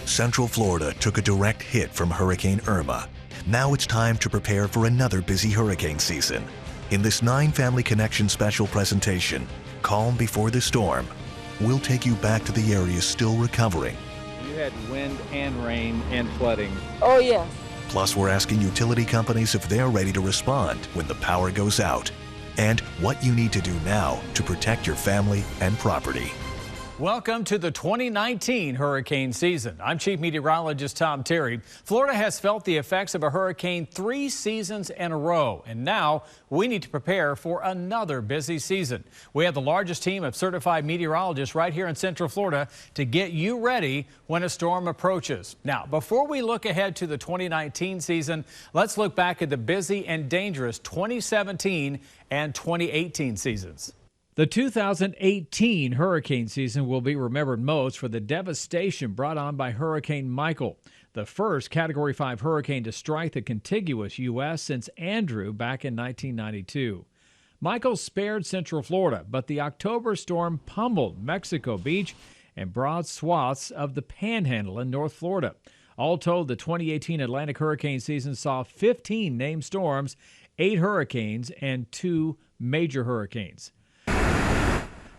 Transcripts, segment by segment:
Central Florida took a direct hit from Hurricane Irma. Now it's time to prepare for another busy hurricane season. In this 9 Family Connection special presentation, Calm Before the Storm, we'll take you back to the areas still recovering. You had wind and rain and flooding. Oh, yes. Plus, we're asking utility companies if they're ready to respond when the power goes out, and what you need to do now to protect your family and property. Welcome to the 2019 hurricane season. I'm Chief Meteorologist Tom Terry. Florida has felt the effects of a hurricane 3 seasons in a row, and now we need to prepare for another busy season. We have the largest team of certified meteorologists right here in Central Florida to get you ready when a storm approaches. Now, before we look ahead to the 2019 season, let's look back at the busy and dangerous 2017 and 2018 seasons. The 2018 hurricane season will be remembered most for the devastation brought on by Hurricane Michael, the first Category 5 hurricane to strike the contiguous U.S. since Andrew back in 1992. Michael spared Central Florida, but the October storm pummeled Mexico Beach and broad swaths of the Panhandle in North Florida. All told, the 2018 Atlantic hurricane season saw 15 named storms, 8 hurricanes, and 2 major hurricanes.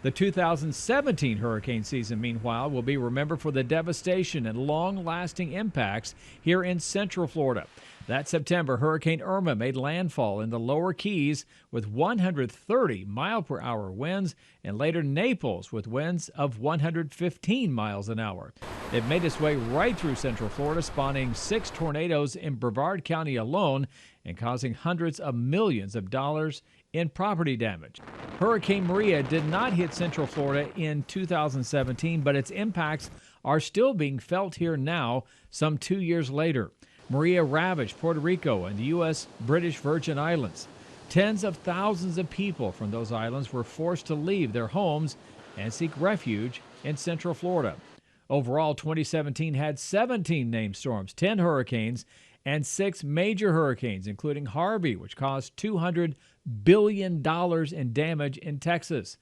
The 2017 hurricane season, meanwhile, will be remembered for the devastation and long-lasting impacts here in Central Florida. That September, Hurricane Irma made landfall in the lower Keys with 130 mile-per-hour winds, and later Naples with winds of 115 miles an hour. It made its way right through Central Florida, spawning 6 tornadoes in Brevard County alone and causing hundreds of millions of dollars in property damage. Hurricane Maria did not hit Central Florida in 2017, but its impacts are still being felt here now, some 2 years later. Maria ravaged Puerto Rico and the U.S. British Virgin Islands. Tens of thousands of people from those islands were forced to leave their homes and seek refuge in Central Florida. Overall, 2017 had 17 named storms, 10 hurricanes, and 6 major hurricanes, including Harvey, which caused $200 billion in damage in Texas.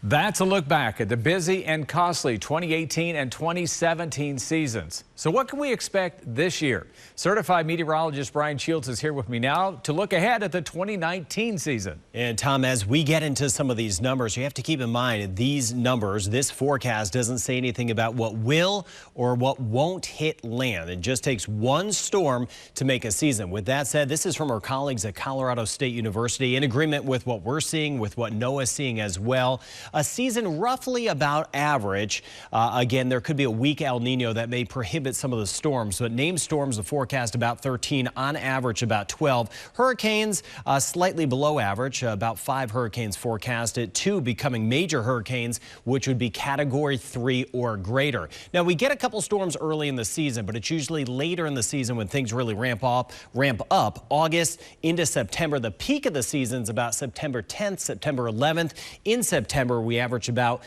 That's a look back at the busy and costly 2018 and 2017 seasons. So what can we expect this year? Certified meteorologist Brian Shields is here with me now to look ahead at the 2019 season. And Tom, as we get into some of these numbers, you have to keep in mind these numbers, this forecast doesn't say anything about what will or what won't hit land. It just takes one storm to make a season. With that said, this is from our colleagues at Colorado State University in agreement with what we're seeing, with what NOAA's seeing as well. A season roughly about average. Again, there could be a weak El Nino that may prohibit some of the storms, but named storms, the forecast about 13, on average about 12. Hurricanes slightly below average, about 5 hurricanes forecasted, 2 becoming major hurricanes, which would be Category 3 or greater. Now, we get a couple storms early in the season, but it's usually later in the season when things really ramp up, August into September. The peak of the season is about September 10th, September 11th. In September, we average about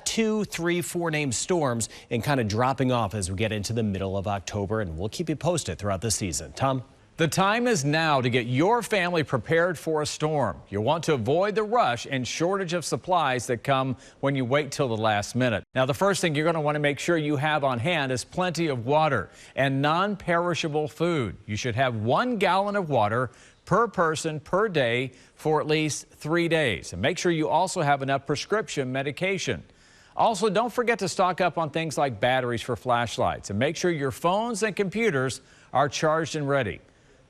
2, 3, 4 named storms and kind of dropping off as we get into the middle of October, and we'll keep you posted throughout the season. Tom? The time is now to get your family prepared for a storm. You'll want to avoid the rush and shortage of supplies that come when you wait till the last minute. Now, the first thing you're going to want to make sure you have on hand is plenty of water and non-perishable food. You should have 1 gallon of water per person per day for at least 3 days. And make sure you also have enough prescription medication. Also, don't forget to stock up on things like batteries for flashlights, and make sure your phones and computers are charged and ready.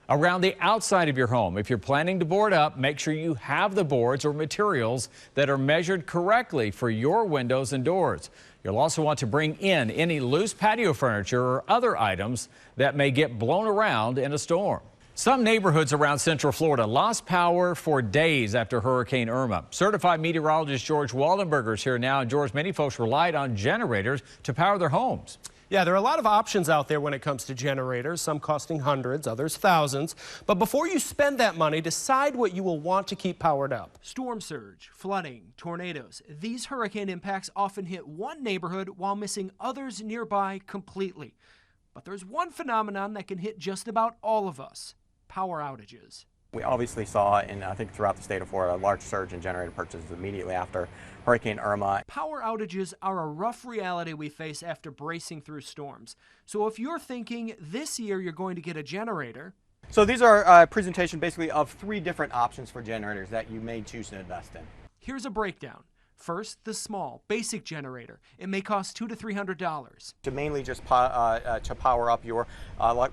Around the outside of your home, if you're planning to board up, make sure you have the boards or materials that are measured correctly for your windows and doors. You'll also want to bring in any loose patio furniture or other items that may get blown around in a storm. Some neighborhoods around Central Florida lost power for days after Hurricane Irma. Certified meteorologist George Waldenberger is here now. And George, many folks relied on generators to power their homes. Yeah, there are a lot of options out there when it comes to generators, some costing hundreds, others thousands. But before you spend that money, decide what you will want to keep powered up. Storm surge, flooding, tornadoes. These hurricane impacts often hit one neighborhood while missing others nearby completely. But there's one phenomenon that can hit just about all of us: power outages. We obviously saw, and I think throughout the state of Florida, a large surge in generator purchases immediately after Hurricane Irma. Power outages are a rough reality we face after bracing through storms. So if you're thinking this year you're going to get a generator. So these are a presentation basically of 3 different options for generators that you may choose to invest in. Here's a breakdown. First, the small, basic generator. It may cost $200 to $300. To mainly just to power up your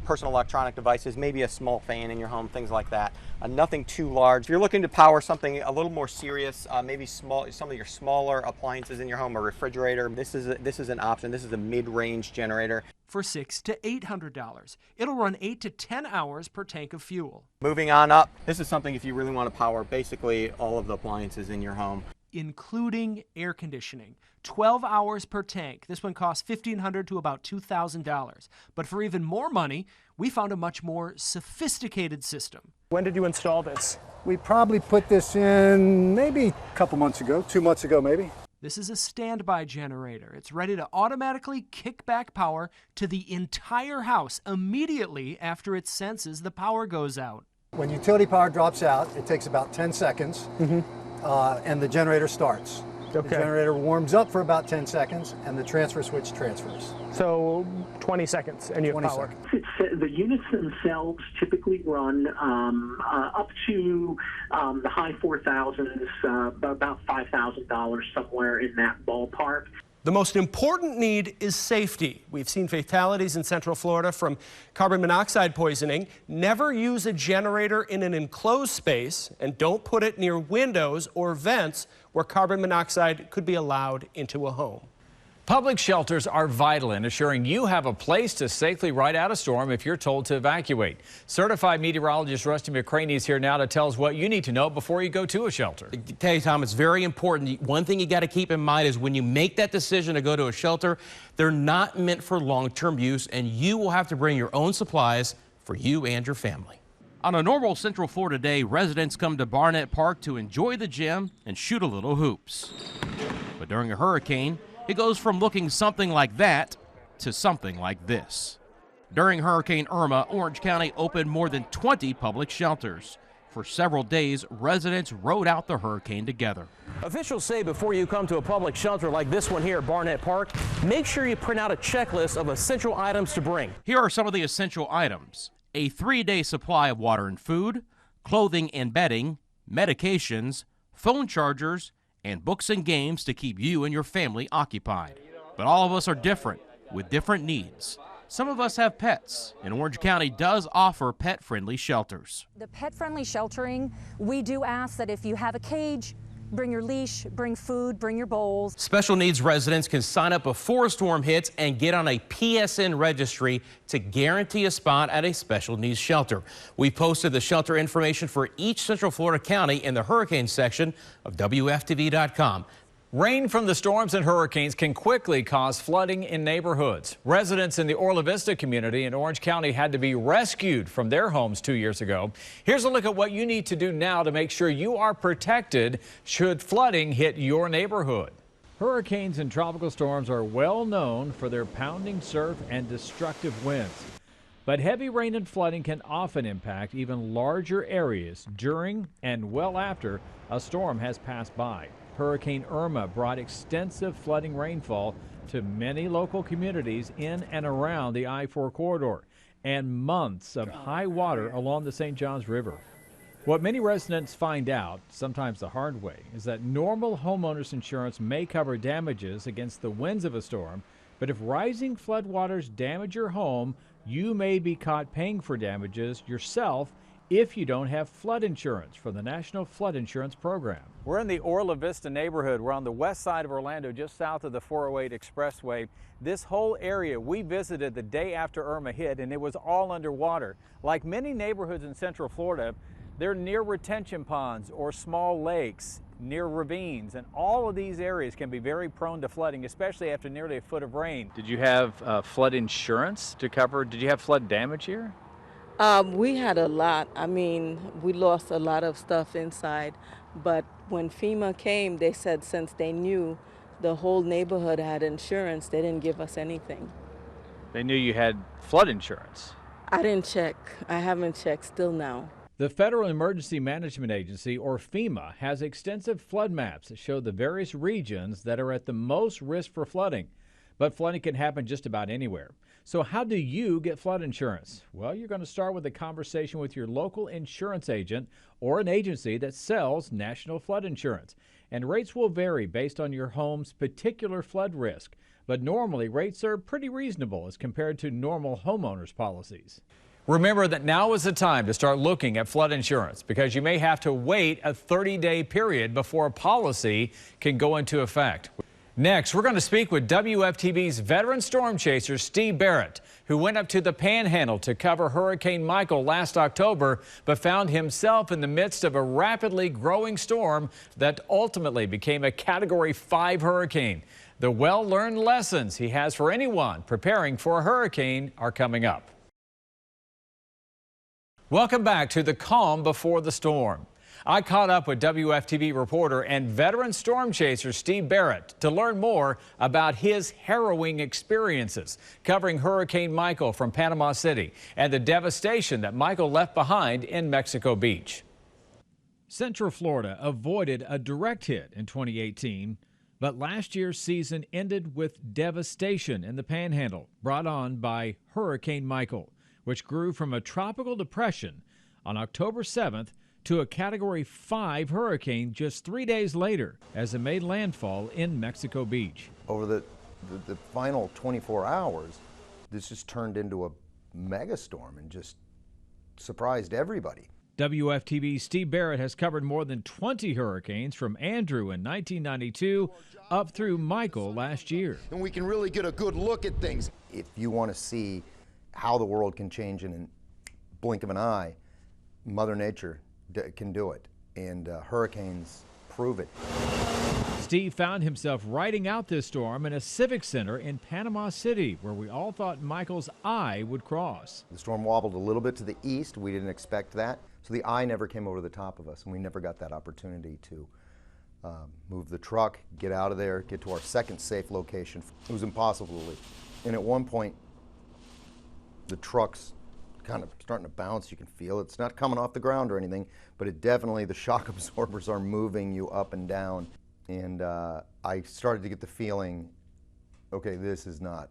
personal electronic devices, maybe a small fan in your home, things like that. Nothing too large. If you're looking to power something a little more serious, maybe some of your smaller appliances in your home, a refrigerator, this is an option. This is a mid-range generator. For $600 to $800. It'll run 8 to 10 hours per tank of fuel. Moving on up, this is something if you really want to power basically all of the appliances in your home. Including air conditioning. 12 hours per tank. This one costs $1,500 to about $2,000. But for even more money, we found a much more sophisticated system. When did you install this? We probably put this in maybe a couple months ago, 2 months ago maybe. This is a standby generator. It's ready to automatically kick back power to the entire house immediately after it senses the power goes out. When utility power drops out, it takes about 10 seconds. And the generator starts. Okay. The generator warms up for about 10 seconds and the transfer switch transfers. So 20 seconds and you have power. The units themselves typically run up to the high 4,000s, about $5,000, somewhere in that ballpark. The most important need is safety. We've seen fatalities in Central Florida from carbon monoxide poisoning. Never use a generator in an enclosed space, and don't put it near windows or vents where carbon monoxide could be allowed into a home. Public shelters are vital in assuring you have a place to safely ride out a storm if you're told to evacuate. Certified meteorologist Rusty McCraney is here now to tell us what you need to know before you go to a shelter. I tell you, Tom, it's very important. One thing you got to keep in mind is when you make that decision to go to a shelter, they're not meant for long-term use, and you will have to bring your own supplies for you and your family. On a normal Central Florida day, residents come to Barrett Park to enjoy the gym and shoot a little hoops. But during a hurricane, it goes from looking something like that to something like this. During Hurricane Irma, Orange County opened more than 20 public shelters. For several days, residents rode out the hurricane together. Officials say before you come to a public shelter like this one here at Barrett Park, make sure you print out a checklist of essential items to bring. Here are some of the essential items: a 3-day supply of water and food, clothing and bedding, medications, phone chargers, and books and games to keep you and your family occupied. But all of us are different, with different needs. Some of us have pets, and Orange County does offer pet-friendly shelters. The pet-friendly sheltering, we do ask that if you have a cage, bring your leash, bring food, bring your bowls. Special needs residents can sign up before a storm hits and get on a PSN registry to guarantee a spot at a special needs shelter. We posted the shelter information for each Central Florida county in the hurricane section of WFTV.com. Rain from the storms and hurricanes can quickly cause flooding in neighborhoods. Residents in the Orla Vista community in Orange County had to be rescued from their homes 2 years ago. Here's a look at what you need to do now to make sure you are protected should flooding hit your neighborhood. Hurricanes and tropical storms are well known for their pounding surf and destructive winds. But heavy rain and flooding can often impact even larger areas during and well after a storm has passed by. Hurricane Irma brought extensive flooding rainfall to many local communities in and around the I-4 corridor and months of high water along the St. Johns River. What many residents find out, sometimes the hard way, is that normal homeowners insurance may cover damages against the winds of a storm, but if rising floodwaters damage your home, you may be caught paying for damages yourself if you don't have flood insurance from the National Flood Insurance Program. We're in the Orla Vista neighborhood. We're on the west side of Orlando, just south of the 408 Expressway. This whole area we visited the day after Irma hit, and it was all underwater. Like many neighborhoods in Central Florida, they're near retention ponds or small lakes, near ravines, and all of these areas can be very prone to flooding, especially after nearly a foot of rain. Did you have flood insurance to cover? Did you have flood damage here? We had a lot. I mean, we lost a lot of stuff inside, but when FEMA came, they said since they knew the whole neighborhood had insurance, they didn't give us anything. They knew you had flood insurance. I didn't check. I haven't checked still now. The Federal Emergency Management Agency, or FEMA, has extensive flood maps that show the various regions that are at the most risk for flooding. But flooding can happen just about anywhere. So how do you get flood insurance? Well, you're going to start with a conversation with your local insurance agent or an agency that sells national flood insurance. And rates will vary based on your home's particular flood risk. But normally, rates are pretty reasonable as compared to normal homeowners policies. Remember that now is the time to start looking at flood insurance because you may have to wait a 30-day period before a policy can go into effect. Next, we're going to speak with WFTV's veteran storm chaser, Steve Barrett, who went up to the Panhandle to cover Hurricane Michael last October, but found himself in the midst of a rapidly growing storm that ultimately became a Category 5 hurricane. The well-learned lessons he has for anyone preparing for a hurricane are coming up. Welcome back to the calm before the storm. I caught up with WFTV reporter and veteran storm chaser Steve Barrett to learn more about his harrowing experiences covering Hurricane Michael from Panama City and the devastation that Michael left behind in Mexico Beach. Central Florida avoided a direct hit in 2018, but last year's season ended with devastation in the Panhandle brought on by Hurricane Michael, which grew from a tropical depression on October 7th to a Category 5 hurricane just 3 days later as it made landfall in Mexico Beach. Over the final 24 hours, this just turned into a megastorm and just surprised everybody. WFTV's Steve Barrett has covered more than 20 hurricanes from Andrew in 1992 up through Michael last year. And we can really get a good look at things. If you want to see how the world can change in a blink of an eye, Mother Nature can do it, and hurricanes prove it. Steve found himself riding out this storm in a civic center in Panama City, where we all thought Michael's eye would cross. The storm wobbled a little bit to the east. We didn't expect that, so the eye never came over the top of us, and we never got that opportunity to move the truck, get out of there, get to our second safe location. It was impossible to leave. And at one point, the truck's kind of starting to bounce. You can feel it. It's not coming off the ground or anything, but it definitely, the shock absorbers are moving you up and down. And I started to get the feeling, okay, this is not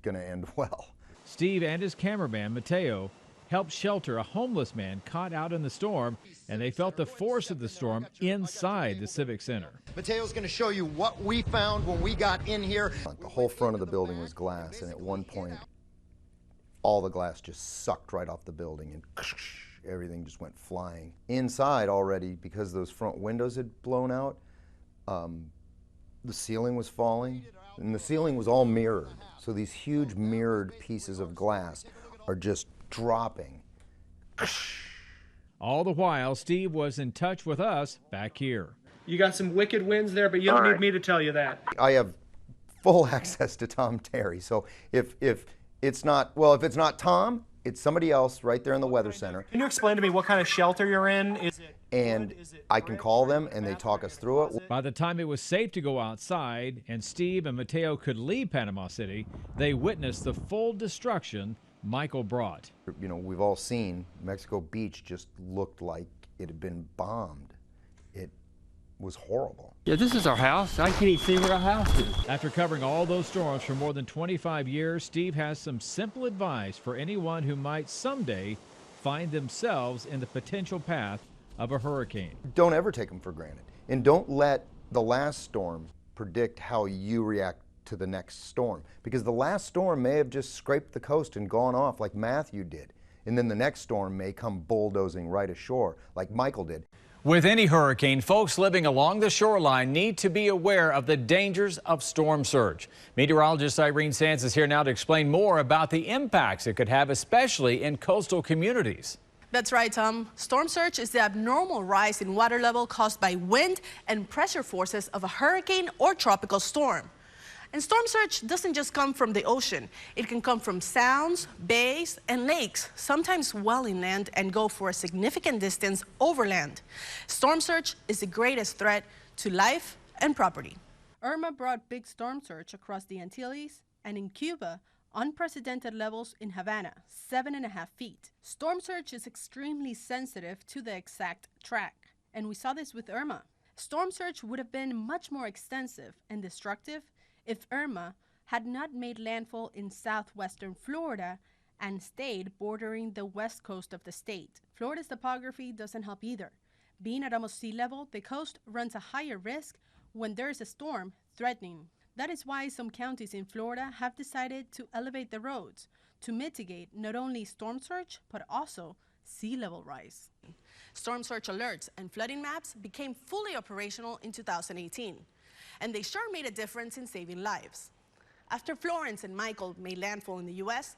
going to end well. Steve and his cameraman, Mateo, helped shelter a homeless man caught out in the storm, and they felt the force of the storm inside the Civic Center. Mateo's going to show you what we found when we got in here. The whole front of the building was glass, and at one point, all the glass just sucked right off the building and everything just went flying. Inside already, because those front windows had blown out, the ceiling was falling, and the ceiling was all mirrored. So these huge mirrored pieces of glass are just dropping. All the while, Steve was in touch with us back here. You got some wicked winds there, but you don't need me to tell you that. I have full access to Tom Terry, so if it's not, well, if it's not Tom, it's somebody else right there in the weather center. Can you explain to me what kind of shelter you're in? And I can call them and they talk us through it. By the time it was safe to go outside and Steve and Mateo could leave Panama City, they witnessed the full destruction Michael brought. You know, we've all seen Mexico Beach just looked like it had been bombed. It was horrible. Yeah, this is our house. I can't even see where our house is. After covering all those storms for more than 25 years, Steve has some simple advice for anyone who might someday find themselves in the potential path of a hurricane. Don't ever take them for granted. And don't let the last storm predict how you react to the next storm. Because the last storm may have just scraped the coast and gone off like Matthew did. And then the next storm may come bulldozing right ashore like Michael did. With any hurricane, folks living along the shoreline need to be aware of the dangers of storm surge. Meteorologist Irene Sands is here now to explain more about the impacts it could have, especially in coastal communities. That's right, Tom. Storm surge is the abnormal rise in water level caused by wind and pressure forces of a hurricane or tropical storm. And storm surge doesn't just come from the ocean. It can come from sounds, bays, and lakes, sometimes well inland and go for a significant distance overland. Storm surge is the greatest threat to life and property. Irma brought big storm surge across the Antilles, and in Cuba, unprecedented levels in Havana, 7.5 feet. Storm surge is extremely sensitive to the exact track, and we saw this with Irma. Storm surge would have been much more extensive and destructive if Irma had not made landfall in southwestern Florida and stayed bordering the west coast of the state. Florida's topography doesn't help either. Being at almost sea level, the coast runs a higher risk when there is a storm threatening. That is why some counties in Florida have decided to elevate the roads to mitigate not only storm surge, but also sea level rise. Storm surge alerts and flooding maps became fully operational in 2018, and they sure made a difference in saving lives. After Florence and Michael made landfall in the U.S.,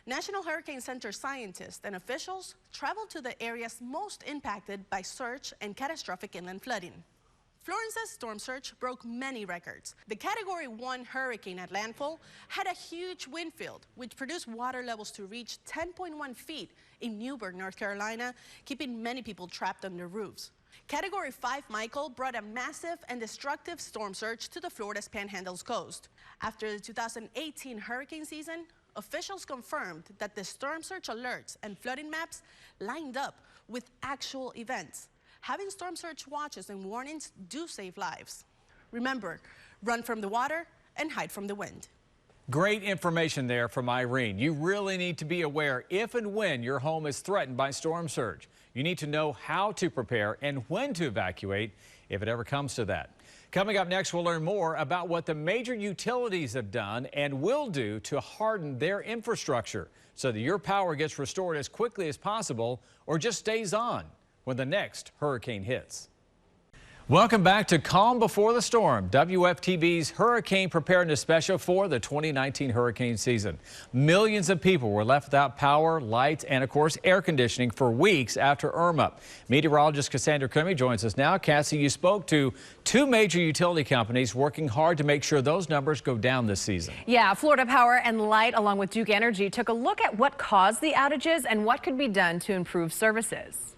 National Hurricane Center scientists and officials traveled to the areas most impacted by surge and catastrophic inland flooding. Florence's storm surge broke many records. The Category 1 hurricane at landfall had a huge wind field, which produced water levels to reach 10.1 feet in Newburgh, North Carolina, keeping many people trapped under roofs. Category 5 Michael brought a massive and destructive storm surge to the Florida's Panhandle's coast. After the 2018 hurricane season, officials confirmed that the storm surge alerts and flooding maps lined up with actual events. Having storm surge watches and warnings do save lives. Remember, run from the water and hide from the wind. Great information there from Irene. You really need to be aware if and when your home is threatened by storm surge. You need to know how to prepare and when to evacuate if it ever comes to that. Coming up next, we'll learn more about what the major utilities have done and will do to harden their infrastructure so that your power gets restored as quickly as possible or just stays on when the next hurricane hits. Welcome back to Calm Before the Storm, WFTV's Hurricane Preparedness Special for the 2019 hurricane season. Millions of people were left without power, lights, and of course air conditioning for weeks after Irma. Meteorologist Cassandra Crimmy joins us now. Cassie, you spoke to two major utility companies working hard to make sure those numbers go down this season. Yeah, Florida Power and Light, along with Duke Energy, took a look at what caused the outages and what could be done to improve services.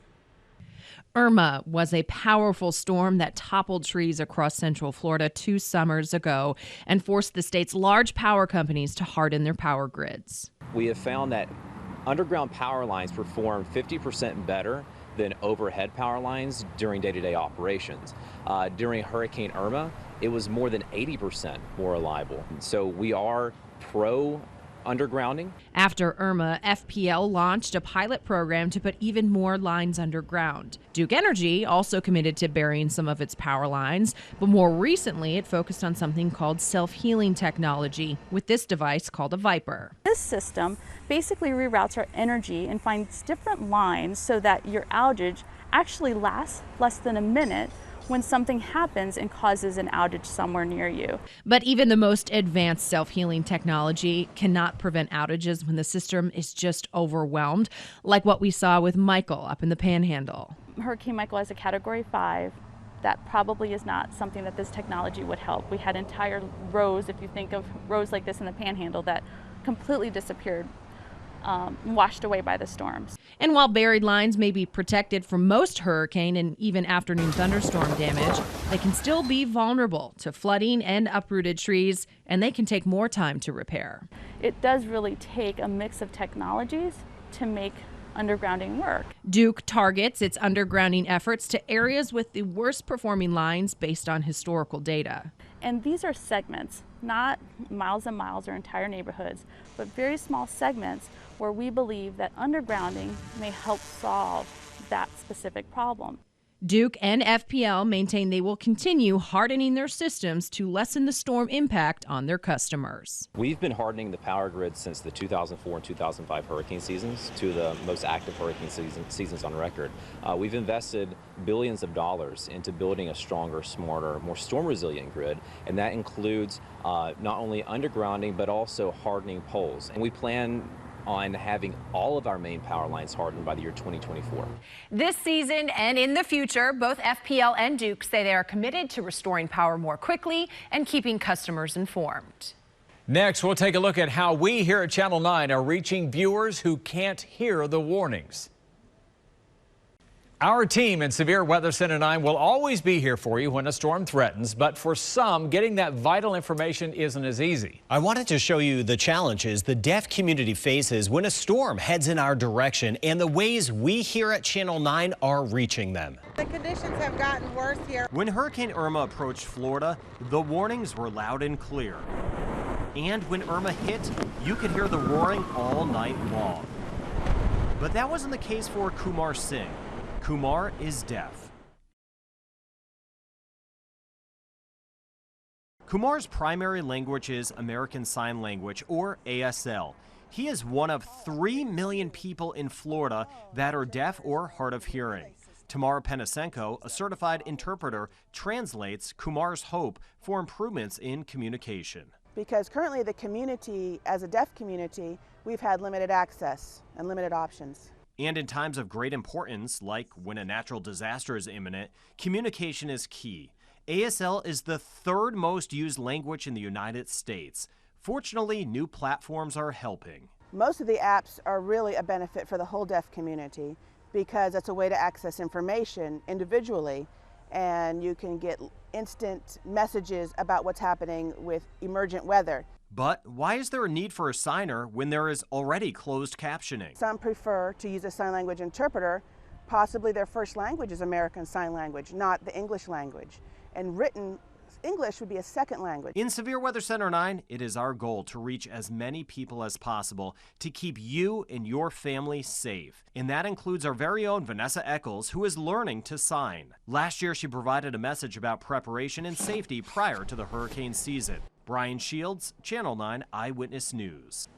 Irma was a powerful storm that toppled trees across central Florida 2 summers ago and forced the state's large power companies to harden their power grids. We have found that underground power lines perform 50% better than overhead power lines during day-to-day operations. During Hurricane Irma, it was more than 80% more reliable. So we are pro undergrounding. After Irma, FPL launched a pilot program to put even more lines underground. Duke Energy also committed to burying some of its power lines, but more recently it focused on something called self-healing technology with this device called a Viper. This system basically reroutes our energy and finds different lines so that your outage actually lasts less than a minute when something happens and causes an outage somewhere near you. But even the most advanced self-healing technology cannot prevent outages when the system is just overwhelmed, like what we saw with Michael up in the Panhandle. Hurricane Michael has a Category 5. That probably is not something that this technology would help. We had entire rows, if you think of rows like this in the Panhandle, that completely disappeared. Washed away by the storms. And while buried lines may be protected from most hurricane and even afternoon thunderstorm damage, they can still be vulnerable to flooding and uprooted trees, and they can take more time to repair. It does really take a mix of technologies to make undergrounding work. Duke targets its undergrounding efforts to areas with the worst performing lines based on historical data. And these are segments, not miles and miles or entire neighborhoods, but very small segments where we believe that undergrounding may help solve that specific problem. Duke and FPL maintain they will continue hardening their systems to lessen the storm impact on their customers. We've been hardening the power grid since the 2004 and 2005 hurricane seasons, to the most active hurricane seasons on record. We've invested billions of dollars into building a stronger, smarter, more storm resilient grid, and that includes not only undergrounding but also hardening poles. And we plan on having all of our main power lines hardened by the year 2024. This season and in the future, both FPL and Duke say they are committed to restoring power more quickly and keeping customers informed. Next, we'll take a look at how we here at Channel 9 are reaching viewers who can't hear the warnings. Our team in Severe Weather Center 9 will always be here for you when a storm threatens, but for some, getting that vital information isn't as easy. I wanted to show you the challenges the deaf community faces when a storm heads in our direction and the ways we here at Channel 9 are reaching them. The conditions have gotten worse here. When Hurricane Irma approached Florida, the warnings were loud and clear. And when Irma hit, you could hear the roaring all night long. But that wasn't the case for Kumar Singh. Kumar is deaf. Kumar's primary language is American Sign Language, or ASL. He is one of 3 million people in Florida that are deaf or hard of hearing. Tamara Penisenko, a certified interpreter, translates Kumar's hope for improvements in communication. Because currently the community, as a deaf community, we've had limited access and limited options. And in times of great importance, like when a natural disaster is imminent, communication is key. ASL is the 3rd most used language in the United States. Fortunately, new platforms are helping. Most of the apps are really a benefit for the whole deaf community because it's a way to access information individually, and you can get instant messages about what's happening with emergent weather. But why is there a need for a signer when there is already closed captioning? Some prefer to use a sign language interpreter. Possibly their first language is American Sign Language, not the English language. And written English would be a second language. In Severe Weather Center 9, it is our goal to reach as many people as possible to keep you and your family safe. And that includes our very own Vanessa Eccles, who is learning to sign. Last year, she provided a message about preparation and safety prior to the hurricane season. Brian Shields, Channel 9 Eyewitness News.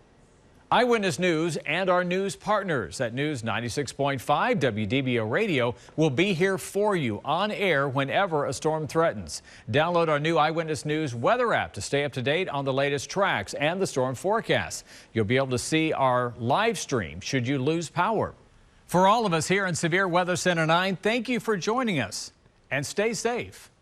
Eyewitness News and our news partners at News 96.5 WDBO Radio will be here for you on air whenever a storm threatens. Download our new Eyewitness News weather app to stay up to date on the latest tracks and the storm forecast. You'll be able to see our live stream should you lose power. For all of us here in Severe Weather Center 9, thank you for joining us and stay safe.